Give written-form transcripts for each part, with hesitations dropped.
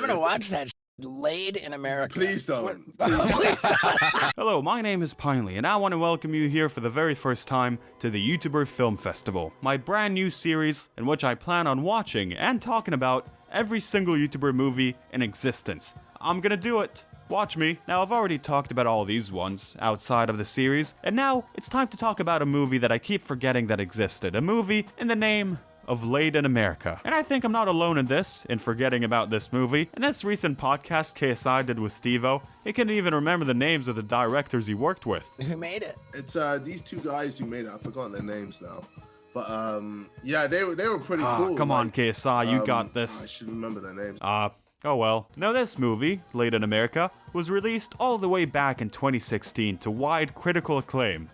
gonna watch that laid in America. Please don't. Please don't. Hello, my name is Pinely, and I want to welcome you here for the very first time to the YouTuber Film Festival, my brand new series in which I plan on watching and talking about every single YouTuber movie in existence. I'm gonna do it. Watch me. Now, I've already talked about all these ones outside of the series, and now it's time to talk about a movie that I keep forgetting that existed. A movie in the name of Laid in America. And I think I'm not alone in this, in forgetting about this movie. In this recent podcast KSI did with Steve-O, he couldn't even remember the names of the directors he worked with. Who made it? It's these two guys who made it. I've forgotten their names now. But yeah, they were pretty cool. Come on, KSI, you got this. I should remember their names. Oh well. Now this movie, Laid in America, was released all the way back in 2016 to wide critical acclaim.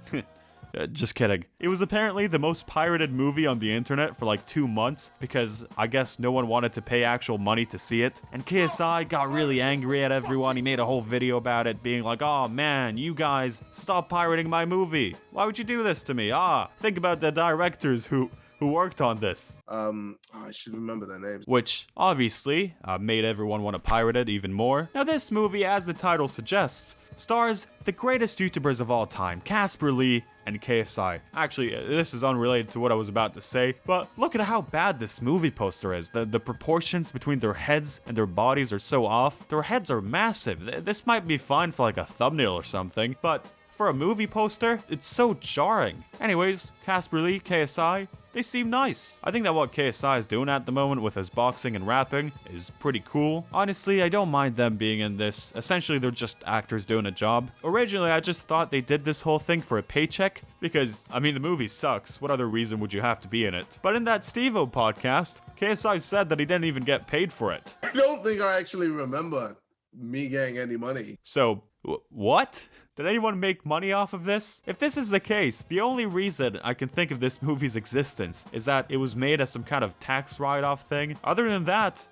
Just kidding. It was apparently the most pirated movie on the internet for like 2 months because I guess no one wanted to pay actual money to see it. And KSI got really angry at everyone. He made a whole video about it being like, "Oh man, you guys, stop pirating my movie. Why would you do this to me? Think about the directors who worked on this." I should remember their names. Which, obviously, made everyone want to pirate it even more. Now this movie, as the title suggests, stars the greatest YouTubers of all time, Casper Lee and KSI. Actually, this is unrelated to what I was about to say, but look at how bad this movie poster is. The proportions between their heads and their bodies are so off. Their heads are massive. This might be fine for like a thumbnail or something, but for a movie poster, it's so jarring. Anyways, Casper Lee, KSI, they seem nice. I think that what KSI is doing at the moment with his boxing and rapping is pretty cool. Honestly, I don't mind them being in this. Essentially, they're just actors doing a job. Originally, I just thought they did this whole thing for a paycheck because, I mean, the movie sucks. What other reason would you have to be in it? But in that Steve-O podcast, KSI said that he didn't even get paid for it. I don't think I actually remember me getting any money. So, what? Did anyone make money off of this? If this is the case, the only reason I can think of this movie's existence is that it was made as some kind of tax write-off thing. Other than that,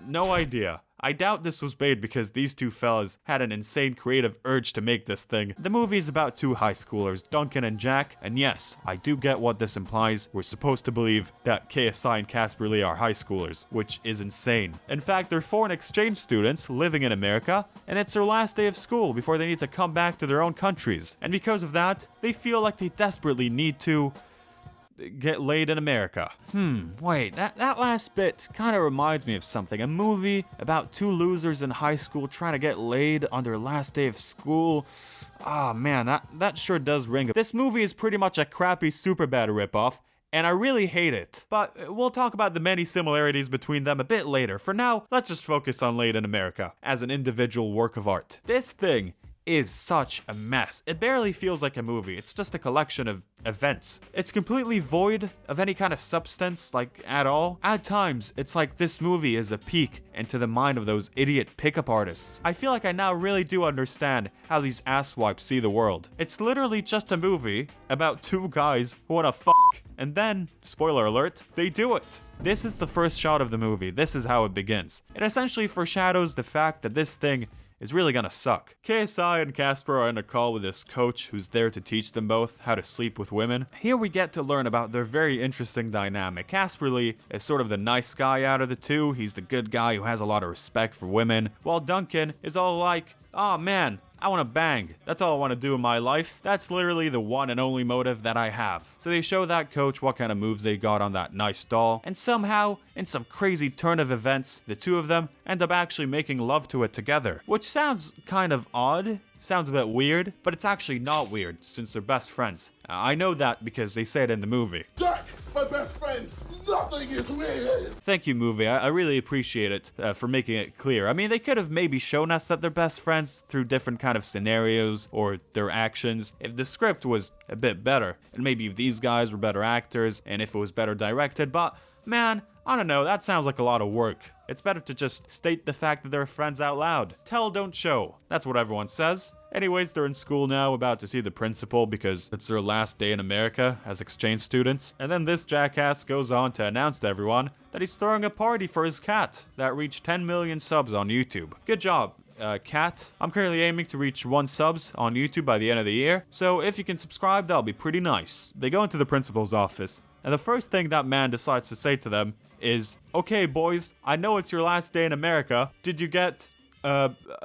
no idea. I doubt this was made because these two fellas had an insane creative urge to make this thing. The movie is about two high schoolers, Duncan and Jack, and yes, I do get what this implies. We're supposed to believe that KSI and Caspar Lee are high schoolers, which is insane. In fact, they're foreign exchange students living in America, and it's their last day of school before they need to come back to their own countries. And because of that, they feel like they desperately need to get laid in America. Wait, that last bit kind of reminds me of something. A movie about two losers in high school trying to get laid on their last day of school. Oh man, that sure does ring. This movie is pretty much a crappy Superbad ripoff, and I really hate it. But we'll talk about the many similarities between them a bit later. For now, let's just focus on Laid in America as an individual work of art. This thing is such a mess. It barely feels like a movie. It's just a collection of events. It's completely void of any kind of substance, like, at all. At times, it's like this movie is a peek into the mind of those idiot pickup artists. I feel like I now really do understand how these asswipes see the world. It's literally just a movie about two guys who wanna fuck, and then, spoiler alert, they do it. This is the first shot of the movie. This is how it begins. It essentially foreshadows the fact that this thing is really gonna suck. KSI and Casper are in a call with this coach who's there to teach them both how to sleep with women. Here we get to learn about their very interesting dynamic. Casper Lee is sort of the nice guy out of the two. He's the good guy who has a lot of respect for women, while Duncan is all like, "Oh man, I want to bang. That's all I want to do in my life. That's literally the one and only motive that I have." So they show that coach what kind of moves they got on that nice doll, and somehow, in some crazy turn of events, the two of them end up actually making love to it together. Which sounds kind of odd. Sounds a bit weird, but it's actually not weird since they're best friends. I know that because they say it in the movie. Jack, my best friend, nothing is weird. Thank you, movie. I really appreciate it for making it clear. I mean, they could have maybe shown us that they're best friends through different kind of scenarios or their actions if the script was a bit better, and maybe if these guys were better actors and if it was better directed, but man, I don't know, that sounds like a lot of work. It's better to just state the fact that they're friends out loud. Tell, don't show. That's what everyone says. Anyways, they're in school now, about to see the principal because it's their last day in America as exchange students. And then this jackass goes on to announce to everyone that he's throwing a party for his cat that reached 10 million subs on YouTube. Good job, cat. I'm currently aiming to reach 1 subs on YouTube by the end of the year, so if you can subscribe, that'll be pretty nice. They go into the principal's office, and the first thing that man decides to say to them is, okay, boys, I know it's your last day in America. Did you get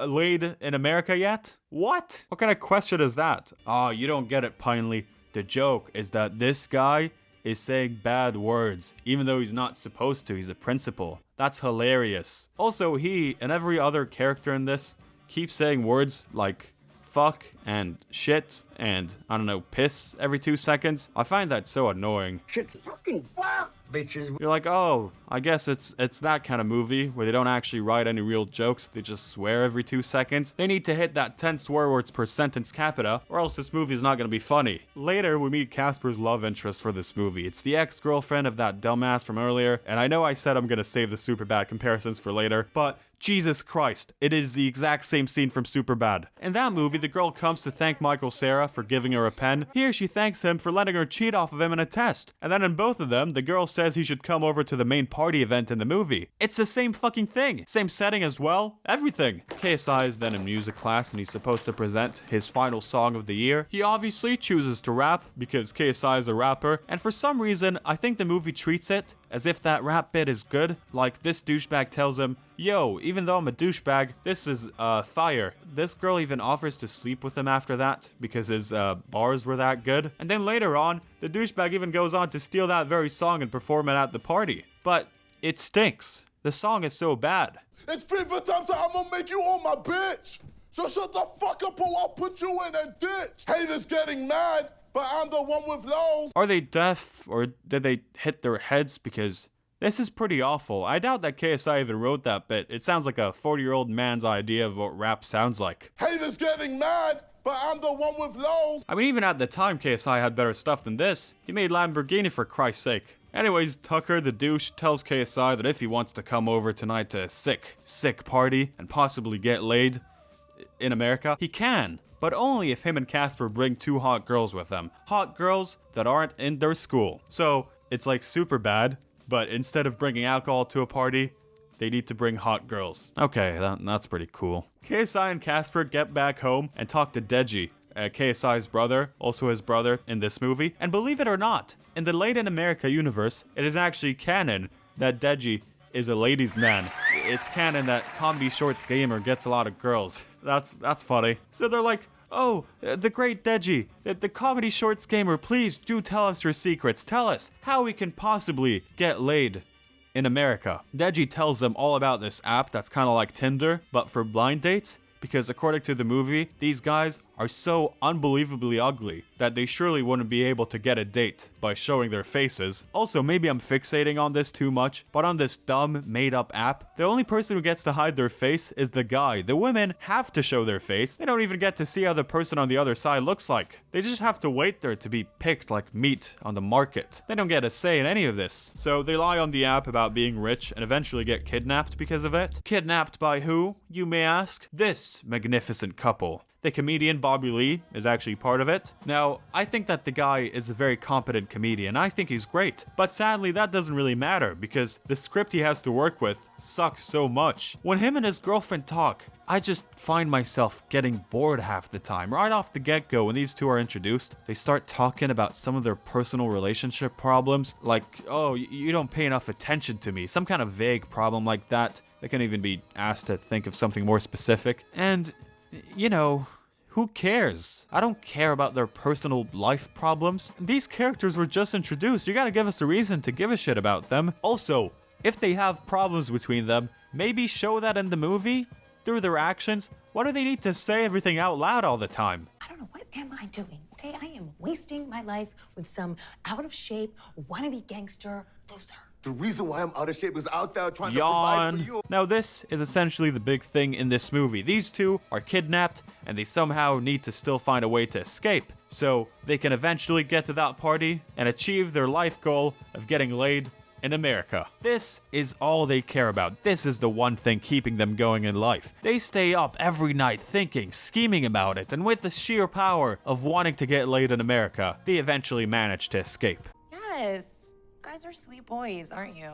laid in America yet? What? What kind of question is that? Oh, you don't get it, Pinely. The joke is that this guy is saying bad words, even though he's not supposed to. He's a principal. That's hilarious. Also, he and every other character in this keep saying words like fuck and shit and, I don't know, piss every 2 seconds. I find that so annoying. Shit, fucking fuck, bitches. You're like, oh, I guess it's that kind of movie where they don't actually write any real jokes. They just swear every 2 seconds. They need to hit that 10 swear words per sentence capita, or else this movie is not going to be funny. Later, we meet Casper's love interest for this movie. It's the ex-girlfriend of that dumbass from earlier, and I know I said I'm going to save the Superbad comparisons for later, but Jesus Christ, it is the exact same scene from Superbad. In that movie, the girl comes to thank Michael Cera for giving her a pen. Here, she thanks him for letting her cheat off of him in a test. And then in both of them, the girl says he should come over to the main party event in the movie. It's the same fucking thing. Same setting as well. Everything. KSI is then in music class and he's supposed to present his final song of the year. He obviously chooses to rap because KSI is a rapper. And for some reason, I think the movie treats it as if that rap bit is good. Like, this douchebag tells him, yo, even though I'm a douchebag, this is fire. This girl even offers to sleep with him after that because his bars were that good. And then later on, the douchebag even goes on to steal that very song and perform it at the party. But it stinks. The song is so bad. It's 50 times that I'm gonna make you all my bitch. So shut the fuck up or I'll put you in a ditch. Haters getting mad, but I'm the one with lows. Are they deaf or did they hit their heads? Because this is pretty awful. I doubt that KSI even wrote that bit. It sounds like a 40-year-old man's idea of what rap sounds like. Haters getting mad, but I'm the one with lows. I mean, even at the time, KSI had better stuff than this. He made Lamborghini for Christ's sake. Anyways, Tucker, the douche, tells KSI that if he wants to come over tonight to a sick party and possibly get laid in America, he can. But only if him and Casper bring 2 hot girls with them. Hot girls that aren't in their school. So, it's like Superbad, but instead of bringing alcohol to a party, they need to bring hot girls. Okay, that's pretty cool. KSI and Casper get back home and talk to Deji, KSI's brother, also his brother in this movie. And believe it or not, in the Late in America universe, it is actually canon that Deji is a ladies' man. It's canon that Comedy Shorts Gamer gets a lot of girls. That's funny. So they're like, oh, the great Deji, the Comedy Shorts Gamer, please do tell us your secrets. Tell us how we can possibly get laid in America. Deji tells them all about this app that's kind of like Tinder, but for blind dates. Because according to the movie, these guys are so unbelievably ugly that they surely wouldn't be able to get a date by showing their faces. Also, maybe I'm fixating on this too much, but on this dumb, made-up app, the only person who gets to hide their face is the guy. The women have to show their face. They don't even get to see how the person on the other side looks like. They just have to wait there to be picked like meat on the market. They don't get a say in any of this. So they lie on the app about being rich and eventually get kidnapped because of it. Kidnapped by who, you may ask? This magnificent couple. The comedian Bobby Lee is actually part of it. Now, I think that the guy is a very competent comedian. I think he's great. But sadly, that doesn't really matter because the script he has to work with sucks so much. When him and his girlfriend talk, I just find myself getting bored half the time. Right off the get-go, when these two are introduced, they start talking about some of their personal relationship problems. Like, oh, you don't pay enough attention to me. Some kind of vague problem like that. They can even be asked to think of something more specific. And, you know, who cares? I don't care about their personal life problems. These characters were just introduced. You gotta give us a reason to give a shit about them. Also, if they have problems between them, maybe show that in the movie through their actions. Why do they need to say everything out loud all the time? I don't know, what am I doing? Okay, I am wasting my life with some out of shape, wannabe gangster loser. The reason why I'm out of shape is out there trying to provide for you. Now this is essentially the big thing in this movie. These two are kidnapped and they somehow need to still find a way to escape. So they can eventually get to that party and achieve their life goal of getting laid in America. This is all they care about. This is the one thing keeping them going in life. They stay up every night thinking, scheming about it, and with the sheer power of wanting to get laid in America, they eventually manage to escape. Yes. You guys are sweet boys, aren't you?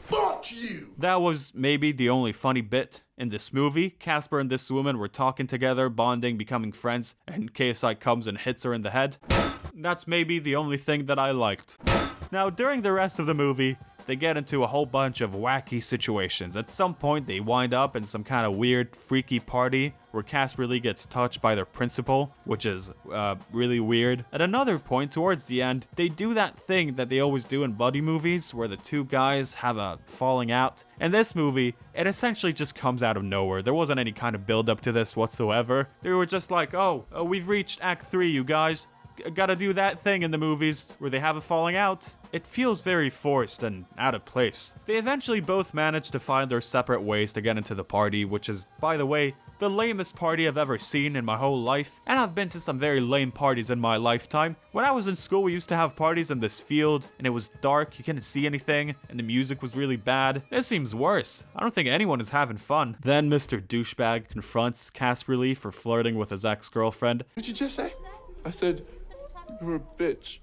Fuck you! That was maybe the only funny bit in this movie. Casper and this woman were talking together, bonding, becoming friends, and KSI comes and hits her in the head. That's maybe the only thing that I liked. Now, during the rest of the movie, they get into a whole bunch of wacky situations. At some point, they wind up in some kind of weird, freaky party where Casper Lee gets touched by their principal, which is really weird. At another point, towards the end, they do that thing that they always do in buddy movies, where the two guys have a falling out. In this movie, it essentially just comes out of nowhere. There wasn't any kind of build up to this whatsoever. They were just like, oh, we've reached Act 3, you guys. Gotta do that thing in the movies where they have a falling out. It feels very forced and out of place. They eventually both manage to find their separate ways to get into the party, which is, by the way, the lamest party I've ever seen in my whole life. And I've been to some very lame parties in my lifetime. When I was in school, we used to have parties in this field, and it was dark, you couldn't see anything, and the music was really bad. This seems worse. I don't think anyone is having fun. Then Mr. Douchebag confronts Casper Lee for flirting with his ex-girlfriend. What did you just say? I said, you're a bitch.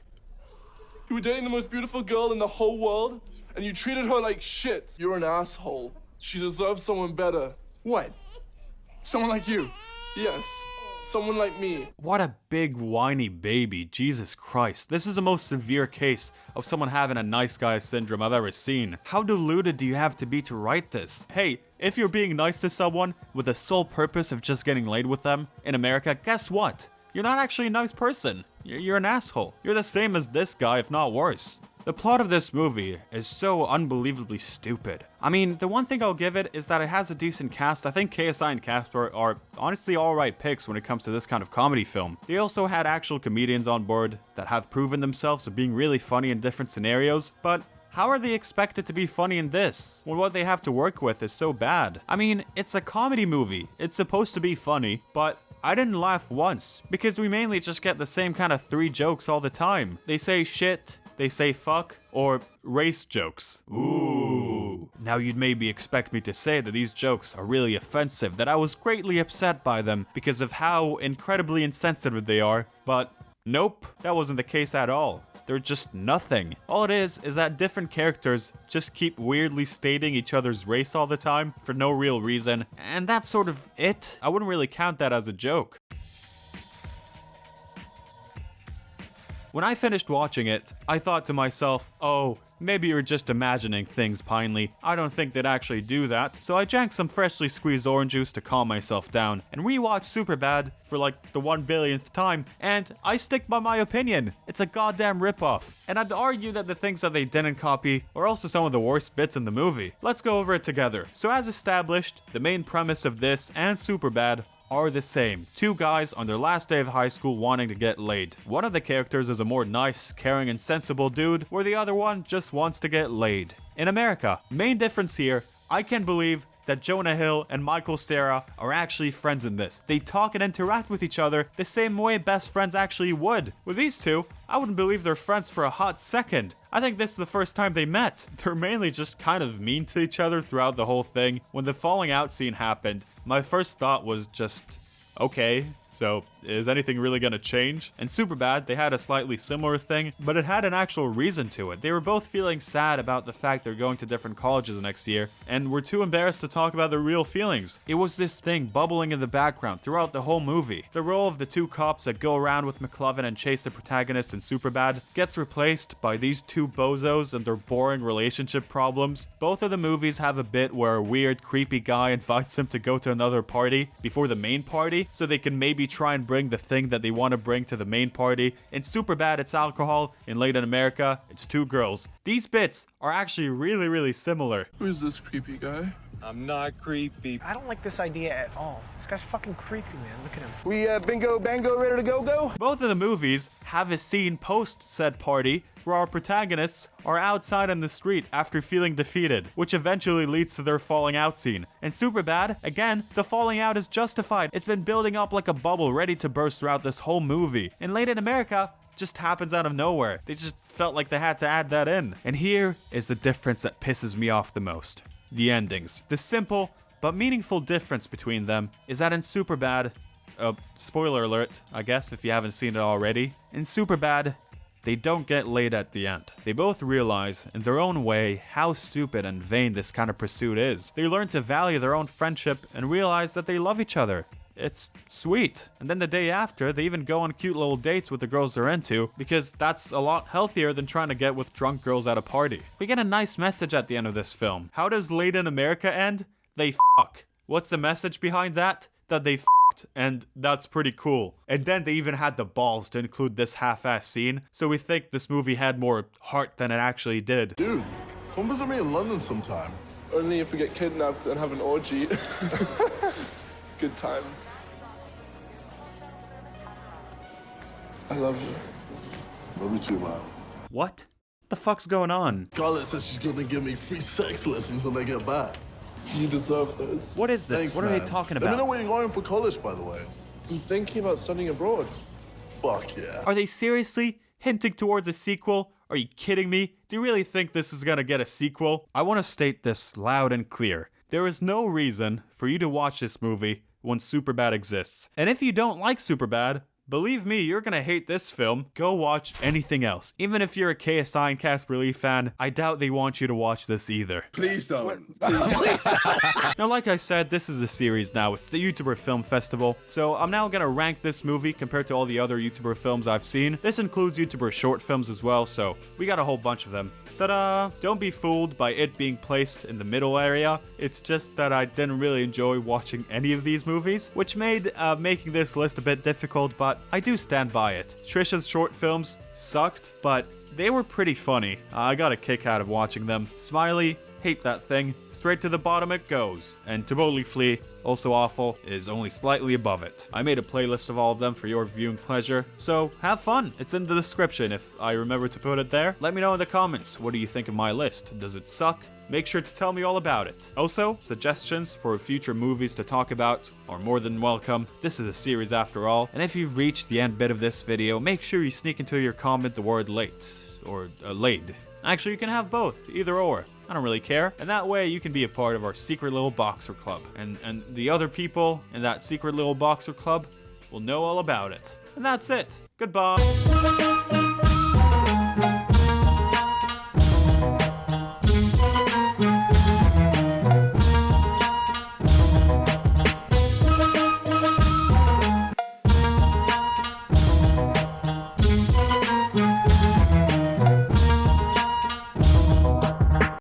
You were dating the most beautiful girl in the whole world, and you treated her like shit. You're an asshole. She deserves someone better. What? Someone like you? Yes, someone like me. What a big whiny baby, Jesus Christ. This is the most severe case of someone having a nice guy syndrome I've ever seen. How deluded do you have to be to write this? Hey, if you're being nice to someone with the sole purpose of just getting laid with them in America, guess what? You're not actually a nice person. You're an asshole. You're the same as this guy, if not worse. The plot of this movie is so unbelievably stupid. I mean, the one thing I'll give it is that it has a decent cast. I think KSI and Caspar are honestly alright picks when it comes to this kind of comedy film. They also had actual comedians on board that have proven themselves of being really funny in different scenarios, but how are they expected to be funny in this, when what they have to work with is so bad? I mean, it's a comedy movie. It's supposed to be funny, but I didn't laugh once, because we mainly just get the same kind of 3 jokes all the time. They say shit, they say fuck, or race jokes. Ooh. Now you'd maybe expect me to say that these jokes are really offensive, that I was greatly upset by them because of how incredibly insensitive they are, but nope, that wasn't the case at all. They're just nothing. All it is that different characters just keep weirdly stating each other's race all the time for no real reason, and that's sort of it. I wouldn't really count that as a joke. When I finished watching it, I thought to myself, oh, maybe you're just imagining things, Pinely. I don't think they'd actually do that. So I drank some freshly squeezed orange juice to calm myself down and rewatched Superbad for like the 1 billionth time, and I stick by my opinion. It's a goddamn ripoff. And I'd argue that the things that they didn't copy are also some of the worst bits in the movie. Let's go over it together. So as established, the main premise of this and Superbad are the same. 2 guys on their last day of high school wanting to get laid. One of the characters is a more nice, caring, and sensible dude, where the other one just wants to get laid. In America, main difference here, I can believe that Jonah Hill and Michael Cera are actually friends in this. They talk and interact with each other the same way best friends actually would. With these two, I wouldn't believe they're friends for a hot second. I think this is the first time they met. They're mainly just kind of mean to each other throughout the whole thing. When the falling out scene happened, my first thought was just, okay, so is anything really gonna change? In Superbad, they had a slightly similar thing, but it had an actual reason to it. They were both feeling sad about the fact they're going to different colleges next year, and were too embarrassed to talk about their real feelings. It was this thing bubbling in the background throughout the whole movie. The role of the 2 cops that go around with McLovin and chase the protagonist in Superbad gets replaced by these 2 bozos and their boring relationship problems. Both of the movies have a bit where a weird, creepy guy invites them to go to another party before the main party, so they can maybe try and bring the thing that they want to bring to the main party. In Superbad, it's alcohol. In Late in America, it's 2 girls. These bits are actually really, really similar. Who's this creepy guy? I'm not creepy. I don't like this idea at all. This guy's fucking creepy, man. Look at him. We bingo bango ready to go? Both of the movies have a scene post said party where our protagonists are outside on the street after feeling defeated, which eventually leads to their falling out scene. In Superbad, again, the falling out is justified. It's been building up like a bubble ready to burst throughout this whole movie. In Late in America, just happens out of nowhere. They just felt like they had to add that in. And here is the difference that pisses me off the most. The endings. The simple but meaningful difference between them is that in Superbad, spoiler alert, I guess, if you haven't seen it already, in Superbad, they don't get laid at the end. They both realize, in their own way, how stupid and vain this kind of pursuit is. They learn to value their own friendship and realize that they love each other. it's sweet. And then the day after, they even go on cute little dates with the girls they're into, because that's a lot healthier than trying to get with drunk girls at a party. We get a nice message at the end of this film. How does Late in America end? They fuck. What's the message behind that? That they fucked, and that's pretty cool. And then they even had the balls to include this half-ass scene, so we think this movie had more heart than it actually did. Dude, come visit me in London sometime. Only if we get kidnapped and have an orgy. Good times. I love you. Love you too, man. What the fuck's going on? Scarlett says she's gonna give me free sex lessons when I get back. You deserve those. What is this? Thanks, what are man. they talking Let me know about? where you're going for college, by the way. I'm thinking about studying abroad. Fuck yeah. Are they seriously hinting towards a sequel? Are you kidding me? Do you really think this is gonna get a sequel? I want to state this loud and clear. There is no reason for you to watch this movie when Superbad exists. And if you don't like Superbad, believe me, you're gonna hate this film. Go watch anything else. Even if you're a KSI and Caspar Lee fan, I doubt they want you to watch this either. Please don't. Now, like I said, this is a series now. It's the YouTuber Film Festival. So I'm now gonna rank this movie compared to all the other YouTuber films I've seen. This includes YouTuber short films as well, so we got a whole bunch of them. Ta-da! Don't be fooled by it being placed in the middle area. It's just that I didn't really enjoy watching any of these movies, which made making this list a bit difficult, but I do stand by it. Trisha's short films sucked, but they were pretty funny. I got a kick out of watching them. Smiley, hate that thing. Straight to the bottom it goes. And Taboli Flea, also awful, is only slightly above it. I made a playlist of all of them for your viewing pleasure, so have fun. It's in the description if I remember to put it there. Let me know in the comments, what do you think of my list? Does it suck? Make sure to tell me all about it. Also, suggestions for future movies to talk about are more than welcome. This is a series after all, and if you've reached the end bit of this video, make sure you sneak into your comment the word late, or laid. Actually, you can have both, either or. I don't really care. And that way you can be a part of our secret little boxer club. And the other people in that secret little boxer club will know all about it. And that's it. Goodbye.